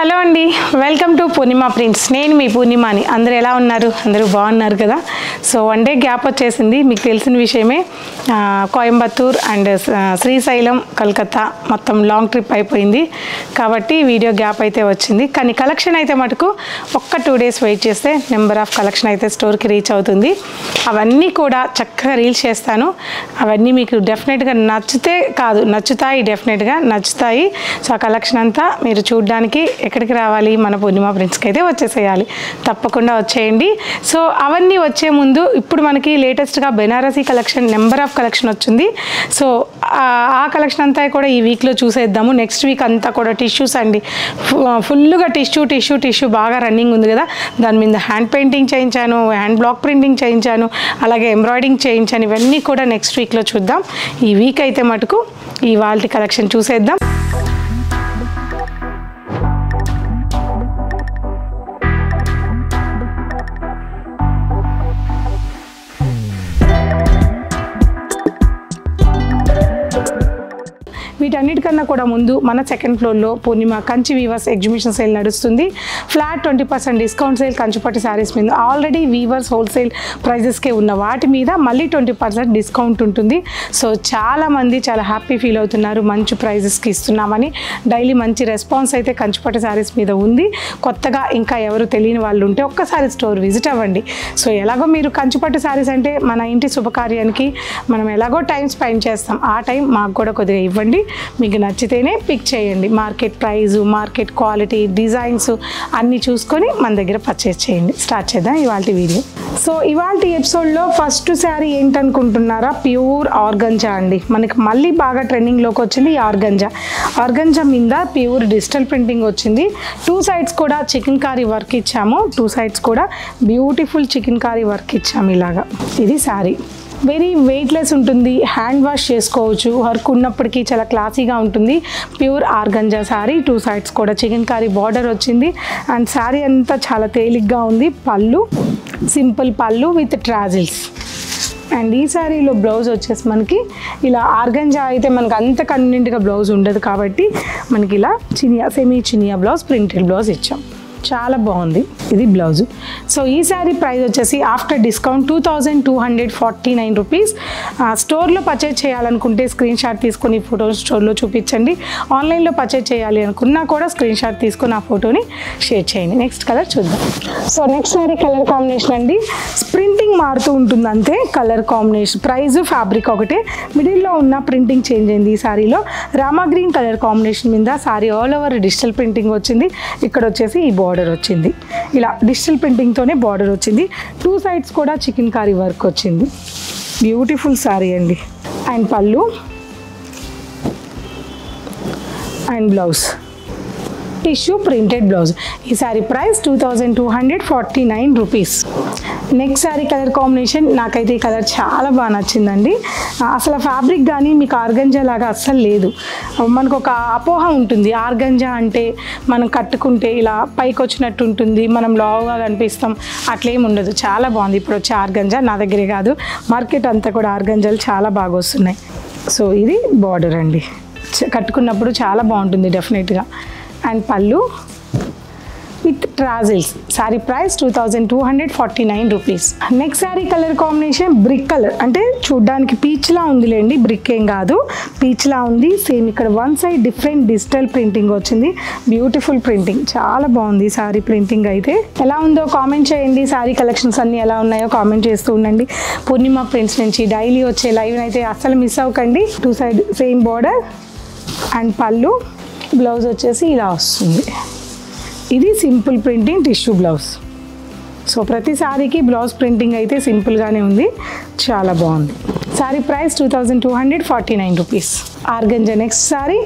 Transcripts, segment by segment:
Hello అండి, welcome to Purnima prints. నేను మీ పూర్ణిమని. అందరూ ఎలా ఉన్నారు? అందరూ బాగున్నారు కదా? సో వన్ డే గ్యాప్ వచ్చేసింది, మీకు తెలిసిన విషయమే. కోయంబత్తూర్ అండ్ శ్రీశైలం, కలకత్తా మొత్తం లాంగ్ ట్రిప్ అయిపోయింది కాబట్టి వీడియో గ్యాప్ అయితే వచ్చింది. కానీ కలెక్షన్ అయితే మటుకు ఒక్క 2 days వెయిట్ చేస్తే నెంబర్ ఆఫ్ కలెక్షన్ అయితే స్టోర్కి రీచ్ అవుతుంది. అవన్నీ కూడా చక్కగా రీల్స్ చేస్తాను. అవన్నీ మీకు డెఫినెట్గా నచ్చుతాయి, డెఫినెట్గా నచ్చుతాయి. సో ఆ కలెక్షన్ అంతా మీరు చూడడానికి ఎక్కడికి రావాలి? మన పూర్ణిమ ప్రింట్స్కి అయితే వచ్చేసేయాలి. తప్పకుండా వచ్చేయండి. సో అవన్నీ వచ్చే ముందు ఇప్పుడు మనకి లేటెస్ట్గా Banarasi collection, number of collection వచ్చింది. సో ఆ కలెక్షన్ అంతా కూడా ఈ వీక్లో చూసేద్దాము. నెక్స్ట్ వీక్ అంతా కూడా టిష్యూస్ అండి, ఫుల్గా టిష్యూ బాగా రన్నింగ్ ఉంది కదా. దాని మీద హ్యాండ్ పెయింటింగ్ చేయించాను, హ్యాండ్ బ్లాక్ ప్రింటింగ్ చేయించాను, అలాగే ఎంబ్రాయిడింగ్ చేయించాను. ఇవన్నీ కూడా నెక్స్ట్ వీక్లో చూద్దాం. ఈ వీక్ అయితే మటుకు ఇవాల్టి కలెక్షన్ చూసేద్దాం. వీటన్నిటికన్నా కూడా ముందు మన సెకండ్ ఫ్లోర్లో Purnima Kanchi weavers exhibition sale నడుస్తుంది. ఫ్లాట్ 20% డిస్కౌంట్ సేల్ కంచిపట్టు శారీస్ మీద. ఆల్రెడీ వీవర్స్ హోల్సేల్ ప్రైజెస్కే ఉన్న వాటి మీద మళ్ళీ 20% డిస్కౌంట్ ఉంటుంది. సో చాలామంది చాలా హ్యాపీ ఫీల్ అవుతున్నారు, మంచి ప్రైజెస్కి ఇస్తున్నామని. డైలీ మంచి రెస్పాన్స్ అయితే కంచిపట్టు శారీస్ మీద ఉంది. కొత్తగా ఇంకా ఎవరు తెలియని వాళ్ళు ఉంటే ఒక్కసారి స్టోర్ విజిట్ అవ్వండి. సో ఎలాగో మీరు కంచిపట్టు శారీస్ అంటే మన ఇంటి శుభకార్యానికి మనం ఎలాగో టైం స్పెండ్ చేస్తాం, ఆ టైం మాకు కూడా కొద్దిగా ఇవ్వండి. మీకు నచ్చితేనే పిక్ చేయండి. Market price, market quality, designs అన్నీ చూసుకొని మన దగ్గర పర్చేస్ చేయండి. స్టార్ట్ చేద్దాం ఇవాళ వీడియో. సో ఇవాళ ఎపిసోడ్లో ఫస్ట్ శారీ ఏంటనుకుంటున్నారా? ప్యూర్ ఆర్గంజా అండి. మనకి మళ్ళీ బాగా ట్రెండింగ్లోకి వచ్చింది ఈ ఆర్గంజా మీద ప్యూర్ డిజిటల్ ప్రింటింగ్ వచ్చింది. 2 sides కూడా చికెన్ కారీ వర్క్ ఇచ్చాము. 2 sides కూడా బ్యూటిఫుల్ చికెన్ కారీ వర్క్ ఇచ్చాము. ఇలాగా ఇది శారీ వెరీ వెయిట్లెస్ ఉంటుంది, హ్యాండ్ వాష్ చేసుకోవచ్చు. వర్క్ ఉన్నప్పటికీ చాలా క్లాసీగా ఉంటుంది. Pure organza sari. 2 sides కూడా చికెన్ కారీ బార్డర్ వచ్చింది. అండ్ శారీ అంతా చాలా తేలిగ్గా ఉంది. పళ్ళు సింపుల్ పళ్ళు విత్ ట్రాజిల్స్. అండ్ ఈ శారీలో బ్లౌజ్ వచ్చేసి మనకి ఇలా ఆర్గంజా అయితే మనకు అంత కన్వీనియంట్గా బ్లౌజ్ ఉండదు కాబట్టి మనకి ఇలా semi Chiniya blouse, printed blouse ఇచ్చాం. చాలా బాగుంది ఇది బ్లౌజు. సో ఈ శారీ ప్రైస్ వచ్చేసి ఆఫ్టర్ డిస్కౌంట్ 2249 రూపీస్. స్టోర్లో పర్చేజ్ చేయాలనుకుంటే స్క్రీన్ షాట్ తీసుకొని ఈ ఫోటో స్టోర్లో చూపించండి. ఆన్లైన్లో పర్చేజ్ చేయాలి అనుకున్నా కూడా స్క్రీన్ షాట్ తీసుకొని ఆ ఫోటోని షేర్ చేయండి. నెక్స్ట్ కలర్ చూద్దాం. So next sari colour combination అండి. ప్రింటింగ్ మారుతూ ఉంటుంది అంతే, కలర్ కాంబినేషన్. ప్రైస్ ఫ్యాబ్రిక్ ఒకటే, మిడిల్లో ఉన్న ప్రింటింగ్ చేంజ్ అయింది. ఈ శారీలో రామా గ్రీన్ కలర్ కాంబినేషన్ మీద sari all over digital printing వచ్చింది. ఇక్కడ వచ్చేసి ఈ బార్డర్ వచ్చింది. ఇలా డిజిటల్ ప్రింటింగ్తోనే బార్డర్ వచ్చింది. 2 sides కూడా చికెన్ కారీ వర్క్ వచ్చింది. బ్యూటిఫుల్ శారీ అండి. And pallu and blouse tissue printed blouse. ఈ sari price 2249 rupees. Next sari colour combination నాకైతే ఈ కలర్ చాలా బాగా నచ్చిందండి. అసలు ఫ్యాబ్రిక్ కానీ మీకు ఆర్గంజా లాగా అస్సలు లేదు. మనకు ఒక అపోహ ఉంటుంది, ఆర్గంజా అంటే మనం కట్టుకుంటే ఇలా పైకి వచ్చినట్టు ఉంటుంది, మనం లావుగా కనిపిస్తాం. అట్లేం ఉండదు. చాలా బాగుంది. ఇప్పుడు వచ్చే ఆర్గంజా నా దగ్గరే కాదు, మార్కెట్ అంతా కూడా ఆర్గంజాలు చాలా బాగా వస్తున్నాయి. సో ఇది బార్డర్ అండి, కట్టుకున్నప్పుడు చాలా బాగుంటుంది డెఫినెట్గా. And pallu with tassels. Sari price 2249 rupees. Next sari colour combination brick colour. అంటే చూడ్డానికి పీచ్లా ఉందిలేండి, బ్రిక్ ఏం కాదు, పీచ్లా ఉంది. సేమ్ ఇక్కడ 1 side డిఫరెంట్ డిజిటల్ ప్రింటింగ్ వచ్చింది. బ్యూటిఫుల్ ప్రింటింగ్, చాలా బాగుంది శారీ ప్రింటింగ్ అయితే. ఎలా ఉందో కామెంట్ చేయండి. శారీ కలెక్షన్స్ అన్నీ ఎలా ఉన్నాయో కామెంట్ చేస్తూ ఉండండి. పూర్ణిమ ప్రింట్స్ నుంచి డైలీ వచ్చే లైవ్ అయితే అస్సలు మిస్ అవ్వకండి. 2 side సేమ్ బార్డర్ అండ్ పళ్ళు, బ్లౌజ్ వచ్చేసి ఇలా వస్తుంది. ఇది simple printing tissue blouse. So ప్రతి శారీకి బ్లౌజ్ ప్రింటింగ్ అయితే సింపుల్గానే ఉంది, చాలా బాగుంది. Sari price 2249 rupees. Organza. Next sari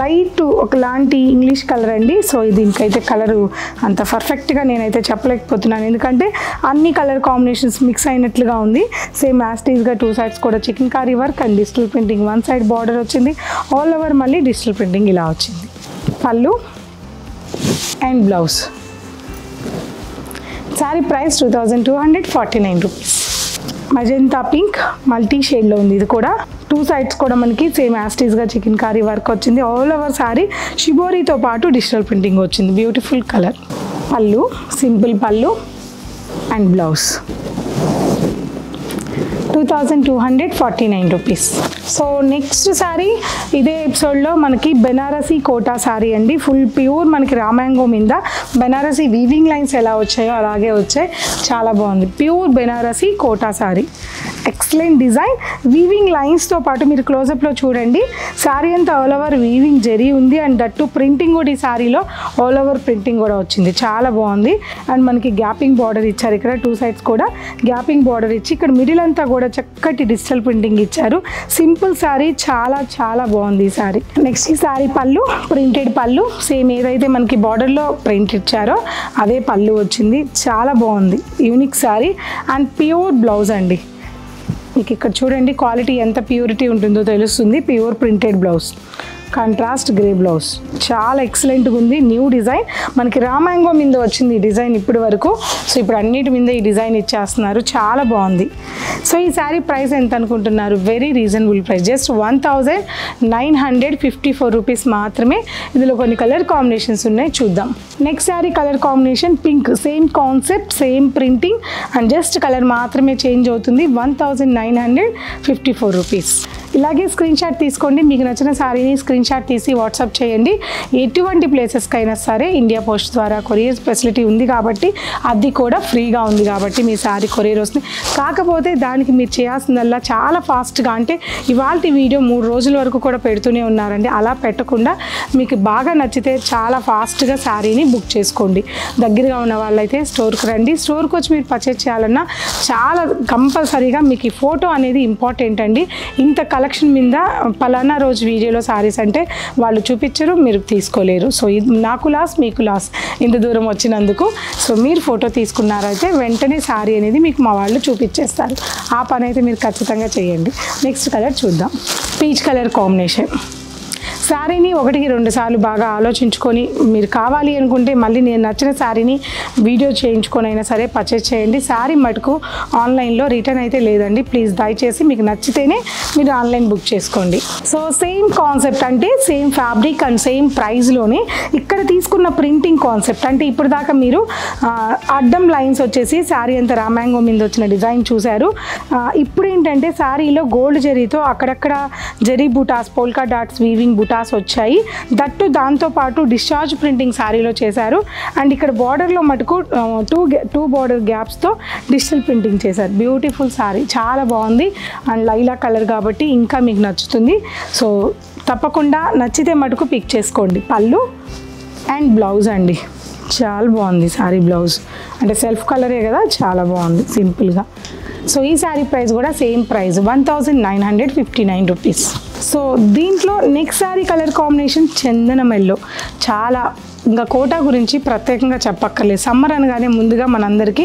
light ఒకలాంటి ఇంగ్లీష్ కలర్ అండి. సో దీనికైతే కలరు అంత పర్ఫెక్ట్గా నేనైతే చెప్పలేకపోతున్నాను, ఎందుకంటే అన్ని కలర్ కాంబినేషన్స్ మిక్స్ అయినట్లుగా ఉంది. సేమ్ యాస్టీస్గా 2 sides కూడా chikankari work and digital printing. 1 side border వచ్చింది. ఆల్ ఓవర్ మళ్ళీ డిజిటల్ ప్రింటింగ్ ఇలా వచ్చింది. Pallu and blouse. Sari price 2249 rupees. Magenta pink multi షేడ్లో ఉంది. ఇది కూడా 2 టూ సైడ్స్ కూడా మనకి సేమ్ యాస్టీస్గా చికెన్ కారీ వర్క్ వచ్చింది. ఆల్ ఓవర్ సారీ షిబోరీతో పాటు డిజిటల్ ప్రింటింగ్ వచ్చింది. Beautiful colour. Pallu simple pallu and blouse 2249 rupees. So next sari ఇదే ఎపిసోడ్లో మనకి బెనారసీ కోటా శారీ అండి. ఫుల్ ప్యూర్ మనకి రామాంగో మీద బెనారసీ వీవింగ్ లైన్స్ ఎలా వచ్చాయో అలాగే వచ్చాయి. చాలా బాగుంది. Pure Banarasi Kota sari. Excellent design. Weaving లైన్స్తో పాటు మీరు క్లోజప్లో చూడండి, శారీ అంతా ఆల్ ఓవర్ వీవింగ్ జరీ ఉంది. అండ్ దట్టు ప్రింటింగ్ కూడా ఈ శారీలో ఆల్ ఓవర్ ప్రింటింగ్ కూడా వచ్చింది. చాలా బాగుంది. అండ్ మనకి గ్యాపింగ్ బార్డర్ ఇచ్చారు. ఇక్కడ టూ సైడ్స్ కూడా గ్యాపింగ్ బార్డర్ ఇచ్చి ఇక్కడ మిడిల్ అంతా కూడా చక్కటి డిజిటల్ ప్రింటింగ్ ఇచ్చారు. సింపుల్ శారీ. చాలా చాలా బాగుంది ఈ శారీ. నెక్స్ట్ ఈ శారీ పళ్ళు ప్రింటెడ్ పళ్ళు. సేమ్ ఏదైతే మనకి బార్డర్లో ప్రింట్ ఇచ్చారో అదే పళ్ళు వచ్చింది. చాలా బాగుంది. Unique sari and pure blouse అండి. మీకు ఇక్కడ చూడండి క్వాలిటీ ఎంత ప్యూరిటీ ఉంటుందో తెలుస్తుంది. Pure printed blouse, contrast grey blouse. చాలా ఎక్సలెంట్గా ఉంది. న్యూ డిజైన్ మనకి రామాంగో మీద వచ్చింది ఈ డిజైన్ ఇప్పటి వరకు. సో ఇప్పుడు అన్నిటి మీద ఈ డిజైన్ ఇచ్చేస్తున్నారు. చాలా బాగుంది. సో ఈ శారీ ప్రైస్ ఎంత అనుకుంటున్నారు? Very reasonable price. Just 1954 rupees మాత్రమే. ఇందులో కొన్ని కలర్ కాంబినేషన్స్ ఉన్నాయి, చూద్దాం. Next sari colour combination pink. Same concept, same printing and just colour మాత్రమే చేంజ్ అవుతుంది. 1954 రూపీస్. ఇలాగే స్క్రీన్ షాట్ తీసుకోండి. మీకు నచ్చిన శారీని స్క్రీన్ షాట్ తీసి వాట్సాప్ చేయండి. ఎటువంటి ప్లేసెస్కైనా సరే ఇండియా పోస్ట్ ద్వారా కొరియర్ ఫెసిలిటీ ఉంది కాబట్టి అది కూడా ఫ్రీగా ఉంది కాబట్టి మీ శారీ కొరియర్ వస్తుంది. కాకపోతే దానికి మీరు చేయాల్సిందల్లా చాలా ఫాస్ట్గా, అంటే ఇవాళ వీడియో 3 రోజుల వరకు కూడా పెడుతూనే ఉన్నారండి. అలా పెట్టకుండా మీకు బాగా నచ్చితే చాలా ఫాస్ట్గా శారీని బుక్ చేసుకోండి. దగ్గరగా ఉన్న వాళ్ళైతే స్టోర్కి రండి. స్టోర్కి వచ్చి మీరు పర్చేజ్ చేయాలన్నా చాలా కంపల్సరీగా మీకు ఈ ఫోటో అనేది ఇంపార్టెంట్ అండి. ఇంత కలెక్షన్ మీద పలానా రోజు వీడియోలో శారీస్ అంటే వాళ్ళు చూపించరు, మీరు తీసుకోలేరు. సో ఇది నాకు లాస్, మీకు లాస్ ఇంత దూరం వచ్చినందుకు. సో మీరు ఫోటో తీసుకున్నారైతే వెంటనే శారీ అనేది మీకు మా వాళ్ళు చూపించేస్తారు. ఆ పని అయితే మీరు ఖచ్చితంగా చేయండి. నెక్స్ట్ కలర్ చూద్దాం. Peach colour combination. శారీని 1-2 సార్లు బాగా ఆలోచించుకొని మీరు కావాలి అనుకుంటే మళ్ళీ నేను నచ్చిన శారీని వీడియో చేయించుకొని అయినా సరే పర్చేజ్ చేయండి. శారీ మటుకు ఆన్లైన్లో రిటర్న్ అయితే లేదండి. ప్లీజ్ దయచేసి మీకు నచ్చితేనే మీరు ఆన్లైన్ బుక్ చేసుకోండి. సో సేమ్ కాన్సెప్ట్, అంటే సేమ్ ఫ్యాబ్రిక్ అండ్ సేమ్ ప్రైస్లోనే ఇక్కడ తీసుకున్న ప్రింటింగ్ కాన్సెప్ట్. అంటే ఇప్పుడు దాకా మీరు అడ్డం లైన్స్ వచ్చేసి శారీ అంతా రామాంగో మీద వచ్చిన డిజైన్ చూశారు. ఇప్పుడు ఏంటంటే శారీలో గోల్డ్ జరీతో అక్కడక్కడ జరీ బుటాస్, పోల్కా డాట్స్, వీవింగ్ బుటాస్ వచ్చాయి. దట్టు దాంతోపాటు డిశ్చార్జ్ ప్రింటింగ్ శారీలో చేశారు. అండ్ ఇక్కడ బార్డర్లో మటుకు టూ బార్డర్ గ్యాప్స్తో డిజిటల్ ప్రింటింగ్ చేశారు. బ్యూటిఫుల్ శారీ. చాలా బాగుంది. అండ్ లైలా కలర్ కాబట్టి ఇంకా మీకు నచ్చుతుంది. సో తప్పకుండా నచ్చితే మటుకు పిక్ చేసుకోండి. పళ్ళు అండ్ బ్లౌజ్ అండి. చాలా బాగుంది శారీ బ్లౌజ్. అంటే సెల్ఫ్ కలరే కదా, చాలా బాగుంది సింపుల్గా. సో ఈ శారీ ప్రైస్ కూడా సేమ్ ప్రైస్ 1959 రూపీస్. సో దీంట్లో నెక్స్ట్ శారీ కలర్ కాంబినేషన్ చందనం ఎల్లో. చాలా ఇంకా కోటా గురించి ప్రత్యేకంగా చెప్పక్కర్లేదు. సమ్మర్ అనగానే ముందుగా మనందరికీ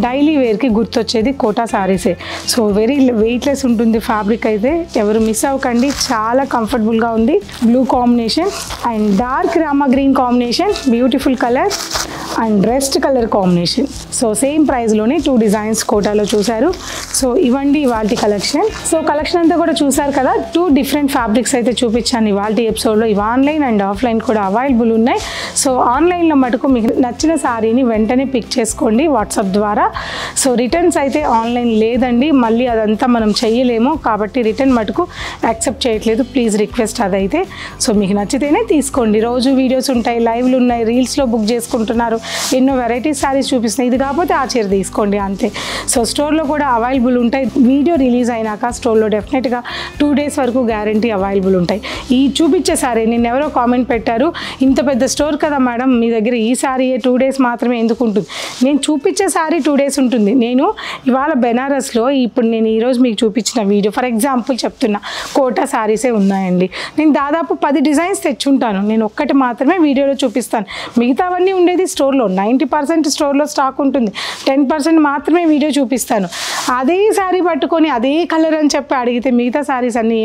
డైలీ వేర్కి గుర్తొచ్చేది కోటా శారీసే. సో వెరీ వెయిట్లెస్ ఉంటుంది ఫ్యాబ్రిక్ అయితే, ఎవరు మిస్ అవ్వకండి. చాలా కంఫర్టబుల్గా ఉంది. Blue combination and dark Rama green combination, beautiful colour and rest colour combination. So same ప్రైస్లోనే 2 డిజైన్స్ కోటాలో చూశారు. సో ఇవ్వండి ఇవాళ కలెక్షన్. సో కలెక్షన్ అంతా కూడా చూసారు కదా. 2 డిఫరెంట్ ఫ్యాబ్రిక్స్ అయితే చూపించాను ఇవాళ ఎపిసోడ్లో. ఇవి ఆన్లైన్ అండ్ ఆఫ్లైన్ కూడా అవైలబుల్ ఉన్నాయి. సో ఆన్లైన్లో మటుకు మీకు నచ్చిన శారీని వెంటనే పిక్ చేసుకోండి వాట్సాప్ ద్వారా. సో రిటర్న్స్ అయితే ఆన్లైన్ లేదండి, మళ్ళీ అదంతా మనం చెయ్యలేము కాబట్టి రిటర్న్ మటుకు యాక్సెప్ట్ చేయట్లేదు. ప్లీజ్ రిక్వెస్ట్ అదైతే. సో మీకు నచ్చితేనే తీసుకోండి. రోజు వీడియోస్ ఉంటాయి, లైవ్లు ఉన్నాయి, రీల్స్లో బుక్ చేసుకుంటున్నారు, ఎన్నో వెరైటీస్ శారీస్ చూపిస్తున్నాయి. ఇది కాకపోతే ఆ చీర తీసుకోండి అంతే. సో స్టోర్లో కూడా అవైలబుల్ ఉంటాయి. వీడియో రిలీజ్ అయినాక స్టోర్లో డెఫినెట్గా 2 days వరకు గ్యారంటీ అవైలబుల్ ఉంటాయి. ఈ చూపించే శారీ నేను ఎవరో కామెంట్ పెట్టారు, ఇంత పెద్ద స్టోర్ కదా మేడం మీ దగ్గర ఈ శారీ 2 days మాత్రమే ఎందుకు ఉంటుంది? నేను చూపించే శారీ 2 days ఉంటుంది. నేను ఇవాళ బెనారస్లో ఇప్పుడు నేను ఈరోజు మీకు చూపించిన వీడియో ఫర్ ఎగ్జాంపుల్ చెప్తున్నా, కోటా శారీసే ఉన్నాయండి. నేను దాదాపు 10 డిజైన్స్ తెచ్చుంటాను. నేను ఒక్కటి మాత్రమే వీడియోలో చూపిస్తాను. మిగతావన్నీ ఉండేది స్టోర్లో. 90% స్టోర్లో స్టాక్ ఉంటుంది. ఉంటుంది. 10% మాత్రమే వీడియో చూపిస్తాను. అదే శారీ పట్టుకొని అదే కలర్ అని చెప్పి అడిగితే మిగతా శారీస్ అన్నీ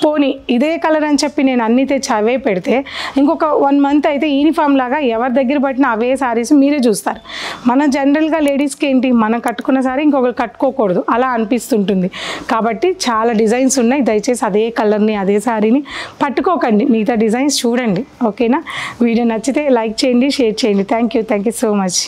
పోనీ ఇదే కలర్ అని చెప్పి నేను అన్నీ తెచ్చి అవే పెడితే ఇంకొక 1 మంత్ అయితే యూనిఫామ్ లాగా ఎవరి దగ్గర పట్టిన అవే శారీస్ మీరే చూస్తారు. మన జనరల్గా లేడీస్కి ఏంటి, మనం కట్టుకున్న శారీ ఇంకొకరు కట్టుకోకూడదు అలా అనిపిస్తుంటుంది. కాబట్టి చాలా డిజైన్స్ ఉన్నాయి. దయచేసి అదే కలర్ని అదే శారీని పట్టుకోకండి, మిగతా డిజైన్స్ చూడండి. ఓకేనా? వీడియో నచ్చితే లైక్ చేయండి, షేర్ చేయండి. Thank you so much.